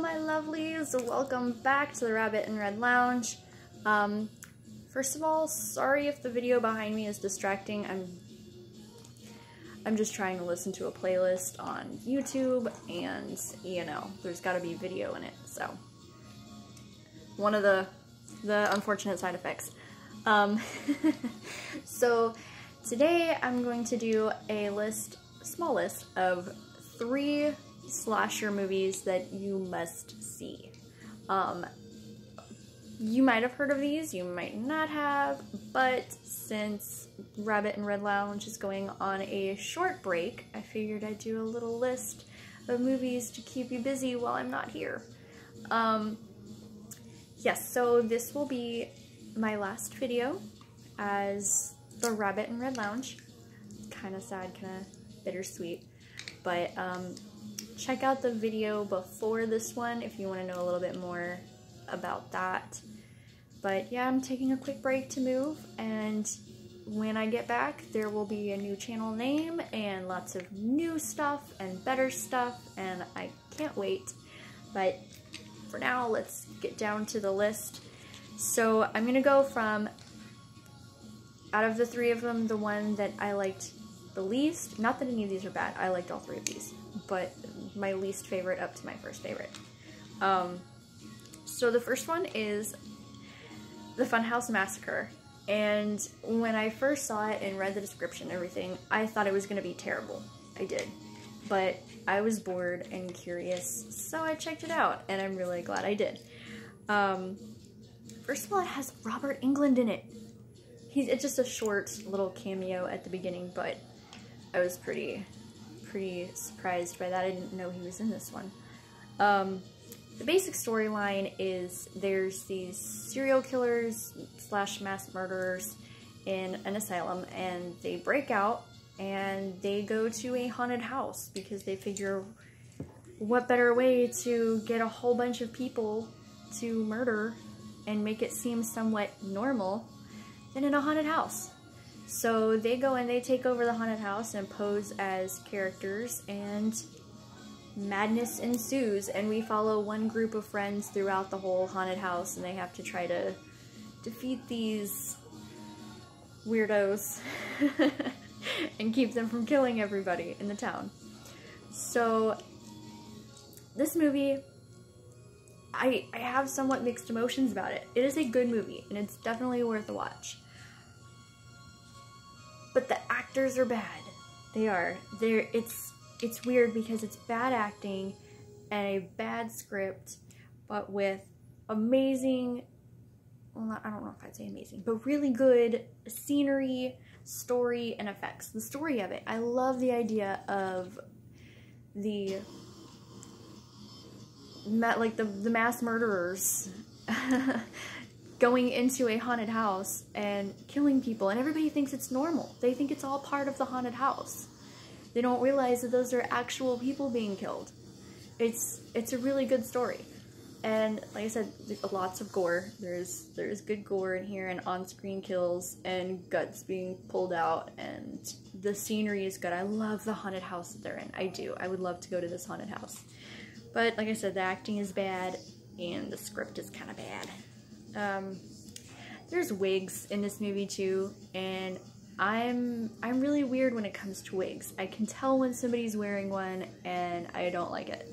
my lovelies, welcome back to the Rabbit and Red Lounge. First of all, sorry if the video behind me is distracting. I'm just trying to listen to a playlist on YouTube, and you know, there's got to be video in it, so one of the unfortunate side effects. So today I'm going to do a small list of 3 slasher movies that you must see. You might have heard of these, you might not have, but since Rabbit and Red Lounge is going on a short break, I figured I'd do a little list of movies to keep you busy while I'm not here. Yes, so this will be my last video as the Rabbit and Red Lounge. Kind of sad, kind of bittersweet, but check out the video before this one if you want to know a little bit more about that. But yeah, I'm taking a quick break to move, and when I get back there will be a new channel name and lots of new stuff and better stuff, and I can't wait. But for now, let's get down to the list. So I'm gonna go from, out of the 3 of them, the one that I liked the least. Not that any of these are bad, I liked all 3 of these, but my least favorite up to my first favorite. So the first one is The Funhouse Massacre, and when I first saw it and read the description and everything, I thought it was going to be terrible. I did. But I was bored and curious, so I checked it out, and I'm really glad I did. First of all, it has Robert Englund in it. It's just a short little cameo at the beginning, but I was pretty surprised by that. I didn't know he was in this one. The basic storyline is there's these serial killers / mass murderers in an asylum, and they break out and they go to a haunted house because they figure what better way to get a whole bunch of people to murder and make it seem somewhat normal than in a haunted house. So they go and they take over the haunted house and pose as characters, and madness ensues, and we follow one group of friends throughout the whole haunted house, and they have to try to defeat these weirdos and keep them from killing everybody in the town. So this movie, I have somewhat mixed emotions about it. It is a good movie, and it's definitely worth a watch. But the actors are bad. They are. It's weird because it's bad acting and a bad script, but with amazing, well, I don't know if I'd say amazing, but really good scenery, story, and effects. The story of it, I love the idea of the mass murderers going into a haunted house and killing people, and everybody thinks it's normal. They think it's all part of the haunted house. They don't realize that those are actual people being killed. It's a really good story. And like I said, lots of gore. There's good gore in here, and on-screen kills and guts being pulled out, and the scenery is good. I love the haunted house that they're in. I do. I would love to go to this haunted house. But like I said, the acting is bad and the script is kind of bad. There's wigs in this movie too, and I'm really weird when it comes to wigs. I can tell when somebody's wearing one, and I don't like it.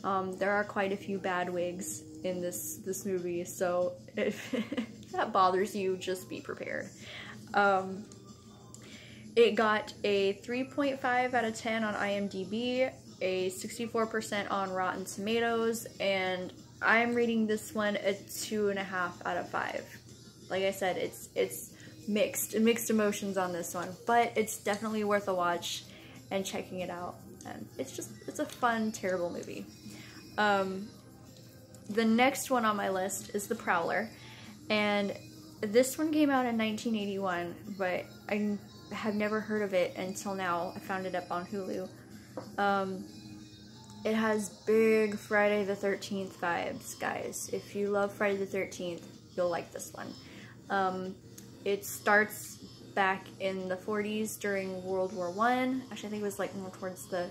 There are quite a few bad wigs in this movie, so if that bothers you, just be prepared. It got a 3.5 out of 10 on IMDb, a 64% on Rotten Tomatoes, and I'm rating this one a 2.5 out of 5. Like I said, it's mixed emotions on this one, but it's definitely worth a watch and checking it out. And it's a fun, terrible movie. The next one on my list is The Prowler, and this one came out in 1981, but I have never heard of it until now. I found it up on Hulu. It has big Friday the 13th vibes, guys. If you love Friday the 13th, you'll like this one. It starts back in the 40s during World War I. Actually, I think it was like more towards the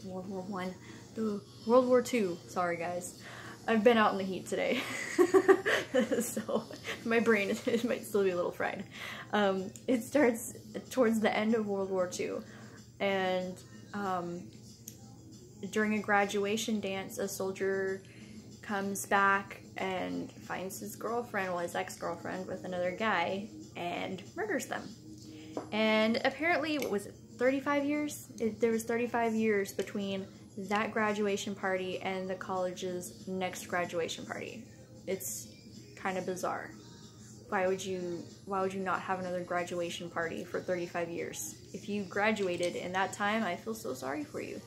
World War I. Ooh, World War II. Sorry, guys. I've been out in the heat today. So my brain it might still be a little fried. It starts towards the end of World War II. And during a graduation dance, a soldier comes back and finds his girlfriend, well, his ex-girlfriend, with another guy and murders them. And apparently, what was it, 35 years? There was 35 years between that graduation party and the college's next graduation party. It's kind of bizarre. Why would you not have another graduation party for 35 years? If you graduated in that time, I feel so sorry for you.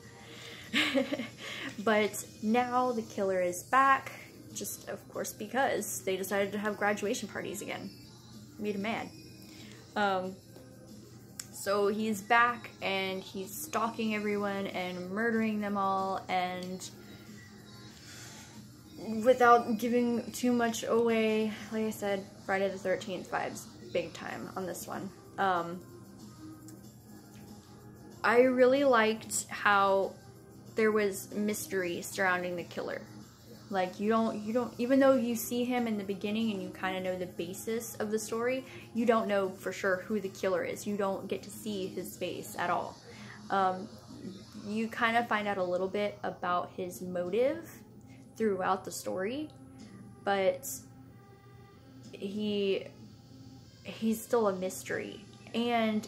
But now the killer is back, just of course because they decided to have graduation parties again. Made him mad. So he's back and he's stalking everyone and murdering them all, and without giving too much away, like I said, Friday the 13th vibes big time on this one. I really liked how there was mystery surrounding the killer. Like, you don't, even though you see him in the beginning and you kind of know the basis of the story, you don't know for sure who the killer is. You don't get to see his face at all. You kind of find out a little bit about his motive throughout the story, but he's still a mystery. And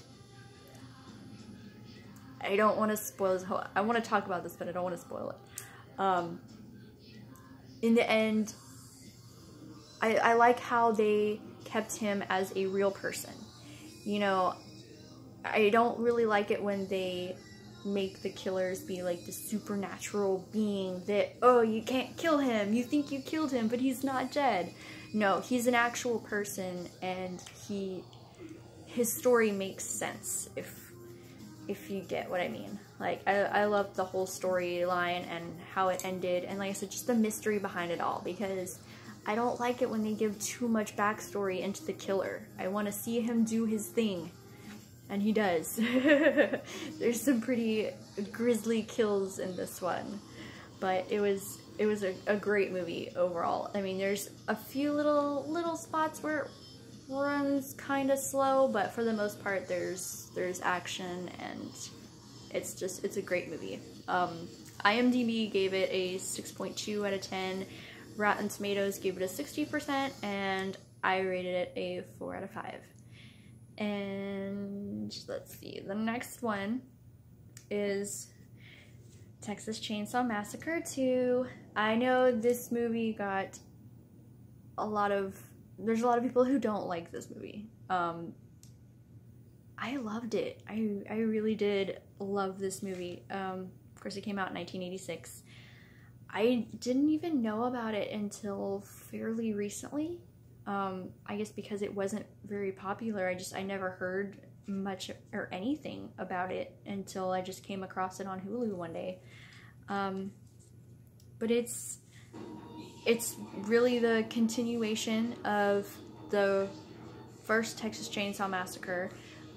I don't want to spoil his whole, I want to talk about this, but I don't want to spoil it. In the end, I like how they kept him as a real person. You know, I don't really like it when they make the killers be like the supernatural being that, oh, you can't kill him, you think you killed him, but he's not dead. No, he's an actual person, and his story makes sense, if you get what I mean. Like, I love the whole storyline and how it ended, and like I said, just the mystery behind it all, because I don't like it when they give too much backstory into the killer. I want to see him do his thing, and he does. There's some pretty grisly kills in this one, but it was a great movie overall. I mean, there's a few little spots where it runs kind of slow, but for the most part, there's action, and it's a great movie. IMDb gave it a 6.2 out of 10. Rotten Tomatoes gave it a 60%, and I rated it a 4 out of 5. And let's see, the next one is Texas Chainsaw Massacre 2. I know this movie got there's a lot of people who don't like this movie. I loved it. I really did love this movie. Of course, it came out in 1986. I didn't even know about it until fairly recently. I guess because it wasn't very popular. I never heard much or anything about it until I just came across it on Hulu one day. But it's really the continuation of the first Texas Chainsaw Massacre.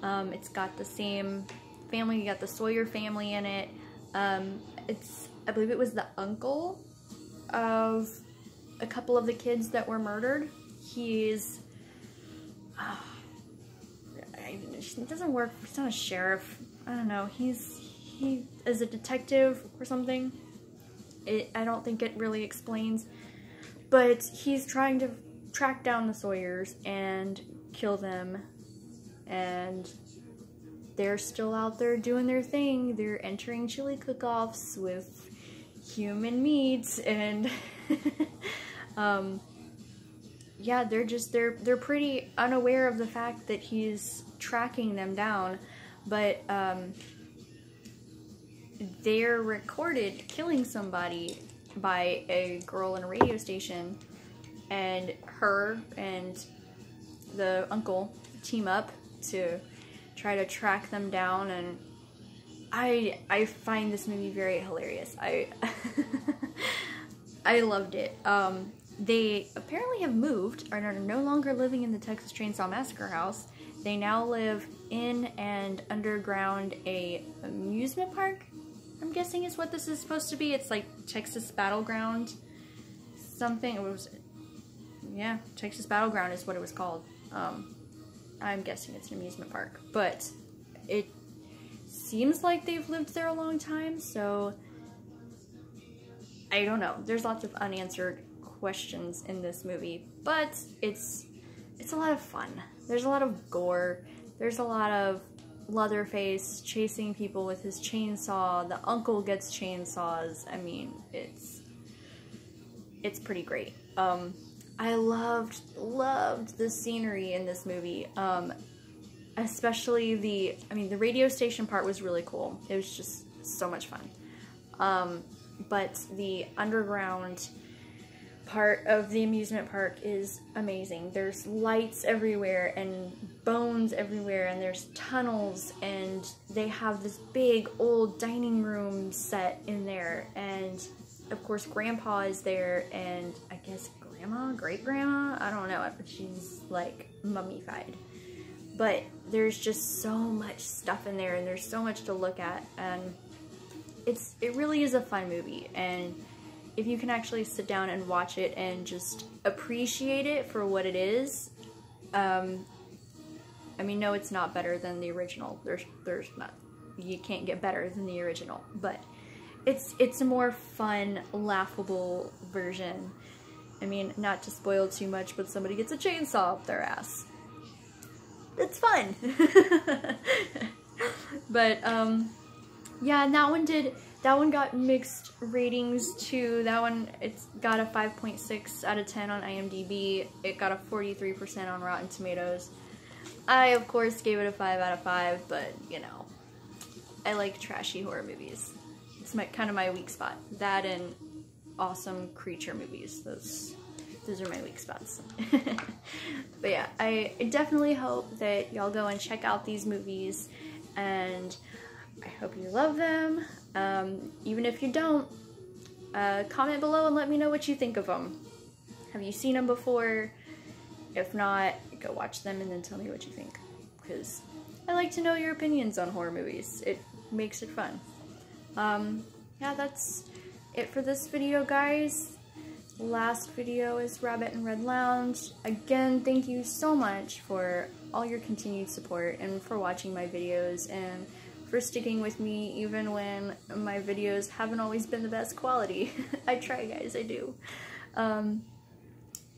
It's got the same family. You got the Sawyer family in it. I believe it was the uncle of a couple of the kids that were murdered. He's it doesn't work. He's not a sheriff. I don't know. He is a detective or something. I don't think it really explains. But he's trying to track down the Sawyers and kill them. And they're still out there doing their thing. They're entering chili cook-offs with human meat, and yeah, they're pretty unaware of the fact that he's tracking them down, but they're recorded killing somebody by a girl in a radio station, and her and the uncle team up to try to track them down, and I find this movie very hilarious. I loved it. They apparently have moved, and are no longer living in the Texas Chainsaw Massacre house. They now live in and underground a amusement park, I'm guessing is what this is supposed to be. It's like Texas Battleground something. It was, yeah, Texas Battleground is what it was called. I'm guessing it's an amusement park, but it seems like they've lived there a long time, so I don't know. There's lots of unanswered questions in this movie, but it's a lot of fun. There's a lot of gore. There's a lot of Leatherface chasing people with his chainsaw. The uncle gets chainsaws. I mean, it's pretty great. I loved the scenery in this movie. Especially the radio station part was really cool. It was just so much fun. But the underground part of the amusement park is amazing. There's lights everywhere and bones everywhere, and there's tunnels, and they have this big old dining room set in there, and of course Grandpa is there, and I guess Grandma, great-grandma, I don't know, she's like mummified. But there's just so much stuff in there, and there's so much to look at, and it really is a fun movie. And if you can actually sit down and watch it and just appreciate it for what it is, I mean, no, it's not better than the original. There's not, you can't get better than the original, but it's a more fun, laughable version. I mean, not to spoil too much, but somebody gets a chainsaw up their ass. It's fun. But yeah, and that one got mixed ratings too. That one, it's got a 5.6 out of 10 on IMDb. It got a 43% on Rotten Tomatoes. I, of course, gave it a 5 out of 5, but, you know, I like trashy horror movies. It's kind of my weak spot. That and awesome creature movies. Those are my weak spots. But yeah, I definitely hope that y'all go and check out these movies, and I hope you love them. Even if you don't, comment below and let me know what you think of them. Have you seen them before? If not, go watch them and then tell me what you think, because I like to know your opinions on horror movies. It makes it fun. Yeah, that's it for this video, guys. Last video is Rabbit and Red Lounge. Again, thank you so much for all your continued support and for watching my videos and for sticking with me even when my videos haven't always been the best quality. I try, guys, I do.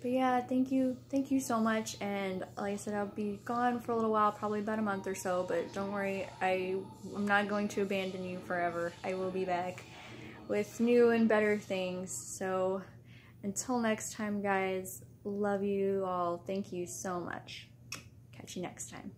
But yeah, thank you so much, and like I said, I'll be gone for a little while, probably about a month or so, but don't worry, I'm not going to abandon you forever. I will be back with new and better things. So until next time, guys, love you all. Thank you so much. Catch you next time.